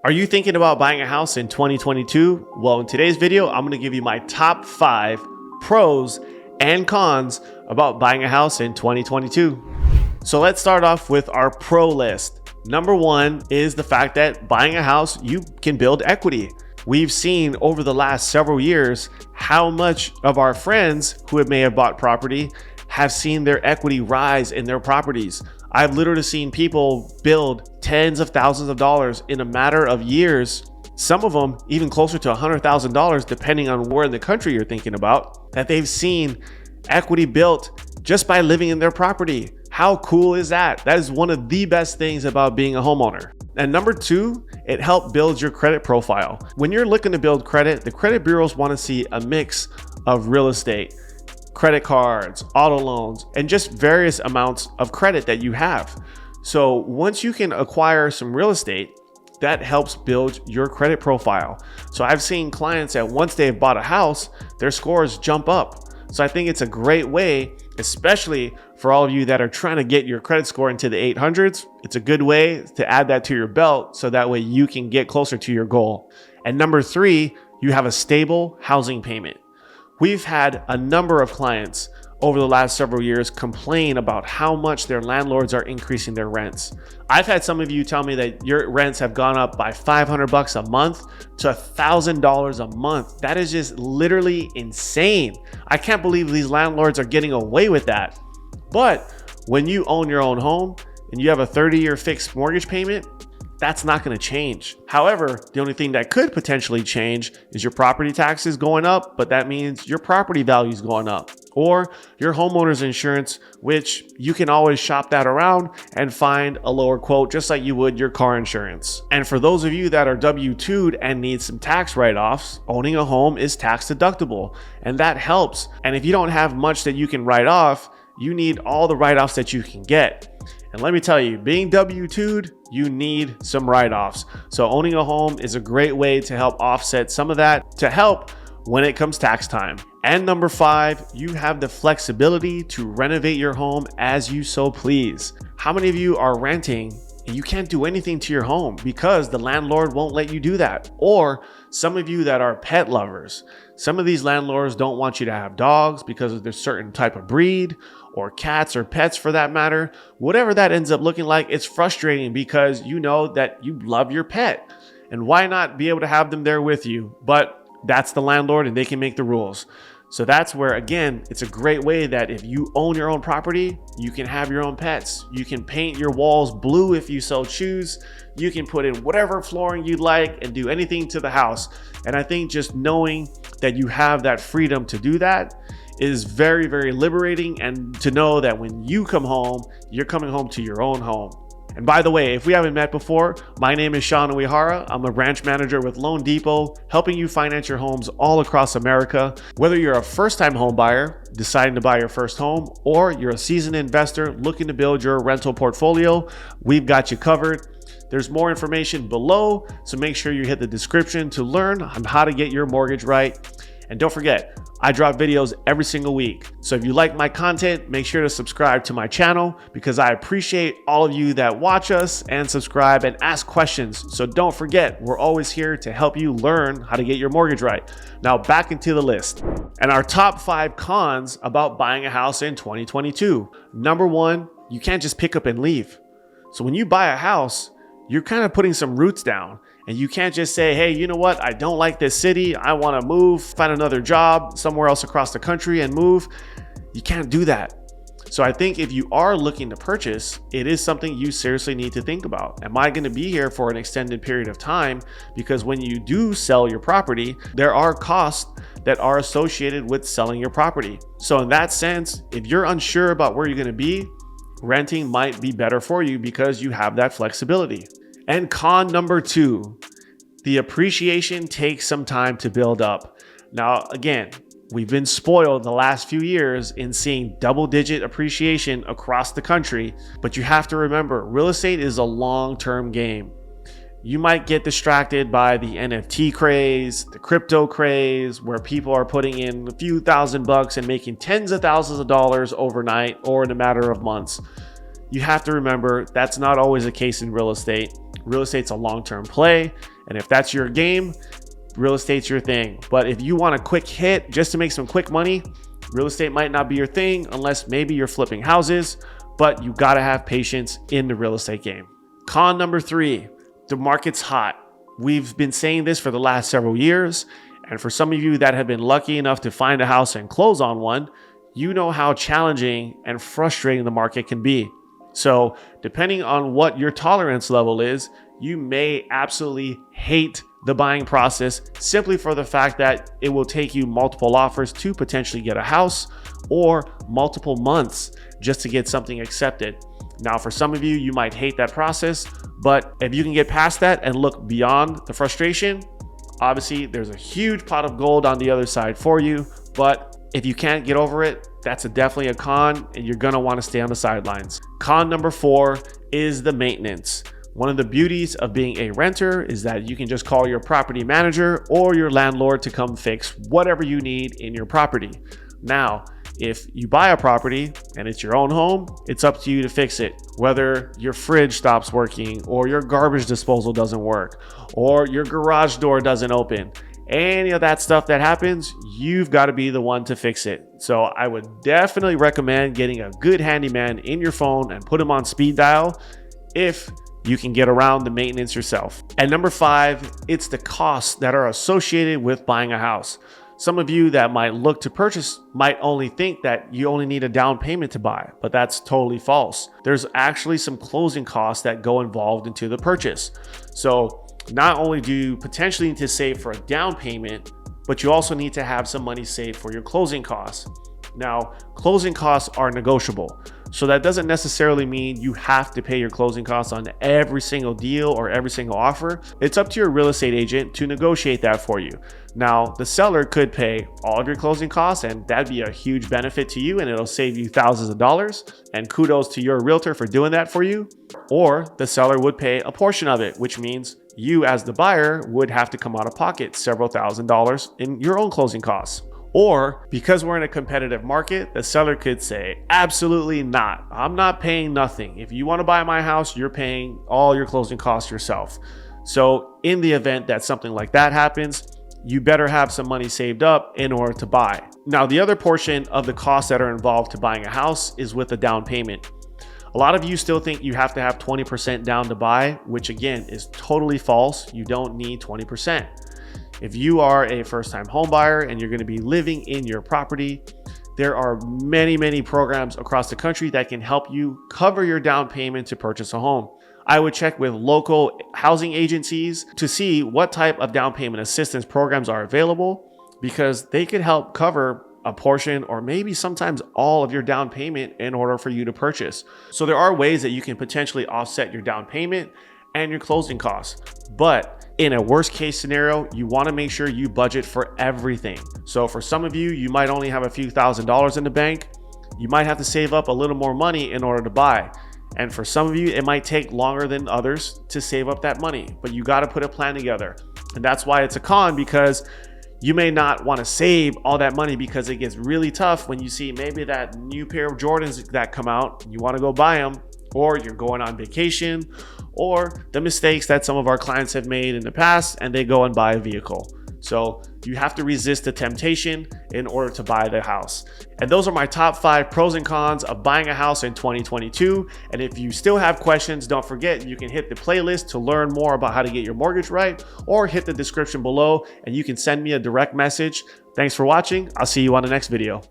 Are you thinking about buying a house in 2022? Well, in today's video, I'm going to give you my top 5 pros and cons about buying a house in 2022. So let's start off with our pro list. Number 1 is the fact that buying a house, you can build equity. We've seen over the last several years how much of our friends who may have bought property have seen their equity rise in their properties. I've literally seen people build tens of thousands of dollars in a matter of years. Some of them even closer to $100,000, depending on where in the country you're thinking about, that they've seen equity built just by living in their property. How cool is that? That is one of the best things about being a homeowner. And number 2, it helps build your credit profile. When you're looking to build credit, the credit bureaus want to see a mix of real estate, credit cards, auto loans, and just various amounts of credit that you have. So once you can acquire some real estate, that helps build your credit profile. So I've seen clients that once they've bought a house, their scores jump up. So I think it's a great way, especially for all of you that are trying to get your credit score into the 800s. It's a good way to add that to your belt so that way you can get closer to your goal. And number 3, you have a stable housing payment. We've had a number of clients over the last several years complain about how much their landlords are increasing their rents. I've had some of you tell me that your rents have gone up by $500 a month to $1,000 a month. That is just literally insane. I can't believe these landlords are getting away with that. But when you own your own home and you have a 30-year fixed mortgage payment, that's not going to change. However, the only thing that could potentially change is your property taxes going up, but that means your property value is going up, or your homeowner's insurance, which you can always shop that around and find a lower quote, just like you would your car insurance. And for those of you that are W-2'd and need some tax write-offs, owning a home is tax deductible, and that helps. And if you don't have much that you can write off, you need all the write-offs that you can get. And let me tell you, being W-2'd, you need some write-offs. So owning a home is a great way to help offset some of that, to help when it comes tax time. And number 5, you have the flexibility to renovate your home as you so please. How many of you are renting and you can't do anything to your home because the landlord won't let you do that? Or some of you that are pet lovers, some of these landlords don't want you to have dogs because of their certain type of breed, or cats or pets for that matter. Whatever that ends up looking like, it's frustrating because you know that you love your pet. And why not be able to have them there with you? But that's the landlord and they can make the rules. So that's where, again, it's a great way that if you own your own property, you can have your own pets. You can paint your walls blue if you so choose. You can put in whatever flooring you'd like and do anything to the house. And I think just knowing that you have that freedom to do that is very, very liberating. And to know that when you come home, you're coming home to your own home. And by the way, if we haven't met before, my name is seanu Uyehara. I'm a branch manager with Loan Depot, helping you finance your homes all across America. Whether you're a first-time home buyer deciding to buy your first home, or you're a seasoned investor looking to build your rental portfolio, we've got you covered. There's more information below, so make sure you hit the description to learn on how to get your mortgage right. And don't forget, I drop videos every single week. So if you like my content, make sure to subscribe to my channel because I appreciate all of you that watch us and subscribe and ask questions. So don't forget, we're always here to help you learn how to get your mortgage right. Now back into the list. And our top 5 cons about buying a house in 2022. Number 1, you can't just pick up and leave. So when you buy a house, you're kind of putting some roots down. And you can't just say, hey, you know what? I don't like this city. I want to move, find another job somewhere else across the country and move. You can't do that. So I think if you are looking to purchase, it is something you seriously need to think about. Am I going to be here for an extended period of time? Because when you do sell your property, there are costs that are associated with selling your property. So in that sense, if you're unsure about where you're going to be, renting might be better for you because you have that flexibility. And con number 2, the appreciation takes some time to build up. Now, again, we've been spoiled the last few years in seeing double-digit appreciation across the country, but you have to remember, real estate is a long-term game. You might get distracted by the NFT craze, the crypto craze, where people are putting in a few $1,000s and making tens of thousands of dollars overnight or in a matter of months. You have to remember that's not always the case in real estate. real estate's a long-term play. And if that's your game, real estate's your thing. But if you want a quick hit just to make some quick money, real estate might not be your thing unless maybe you're flipping houses, but you gotta have patience in the real estate game. Con number 3, the market's hot. We've been saying this for the last several years. And for some of you that have been lucky enough to find a house and close on one, you know how challenging and frustrating the market can be. So depending on what your tolerance level is, you may absolutely hate the buying process simply for the fact that it will take you multiple offers to potentially get a house or multiple months just to get something accepted. Now, for some of you, you might hate that process, but if you can get past that and look beyond the frustration, obviously there's a huge pot of gold on the other side for you. But if you can't get over it, that's definitely a con, and you're gonna wanna stay on the sidelines. Con number 4 is the maintenance. One of the beauties of being a renter is that you can just call your property manager or your landlord to come fix whatever you need in your property. Now, if you buy a property and it's your own home, it's up to you to fix it. Whether your fridge stops working or your garbage disposal doesn't work or your garage door doesn't open, any of that stuff that happens, you've got to be the one to fix it. So I would definitely recommend getting a good handyman in your phone and put him on speed dial if you can get around the maintenance yourself. And number 5, it's the costs that are associated with buying a house. Some of you that might look to purchase might only think that you only need a down payment to buy, but that's totally false. There's actually some closing costs that go involved into the purchase. So not only do you potentially need to save for a down payment, but you also need to have some money saved for your closing costs. Now, closing costs are negotiable. So that doesn't necessarily mean you have to pay your closing costs on every single deal or every single offer. It's up to your real estate agent to negotiate that for you. Now, the seller could pay all of your closing costs, and that'd be a huge benefit to you, and it'll save you thousands of dollars. And kudos to your realtor for doing that for you. Or the seller would pay a portion of it, which means you as the buyer would have to come out of pocket several $1,000s in your own closing costs. Or because we're in a competitive market, the seller could say, absolutely not. I'm not paying nothing. If you want to buy my house, you're paying all your closing costs yourself. So in the event that something like that happens, you better have some money saved up in order to buy. Now, the other portion of the costs that are involved to buying a house is with the down payment. A lot of you still think you have to have 20% down to buy, which again is totally false. You don't need 20%. If you are a first-time home buyer and you're going to be living in your property, there are many programs across the country that can help you cover your down payment to purchase a home. I would check with local housing agencies to see what type of down payment assistance programs are available, because they could help cover a portion or maybe sometimes all of your down payment in order for you to purchase. So there are ways that you can potentially offset your down payment and your closing costs. But in a worst case scenario, you want to make sure you budget for everything. So for some of you, you might only have a few $1,000s in the bank. You might have to save up a little more money in order to buy. And for some of you, it might take longer than others to save up that money, but you got to put a plan together. And that's why it's a con, because you may not want to save all that money because it gets really tough when you see maybe that new pair of Jordans that come out, you want to go buy them, or you're going on vacation, or the mistakes that some of our clients have made in the past and they go and buy a vehicle. So you have to resist the temptation in order to buy the house. And those are my top 5 pros and cons of buying a house in 2022. And if you still have questions, don't forget you can hit the playlist to learn more about how to get your mortgage right, or hit the description below and you can send me a direct message. Thanks for watching. I'll see you on the next video.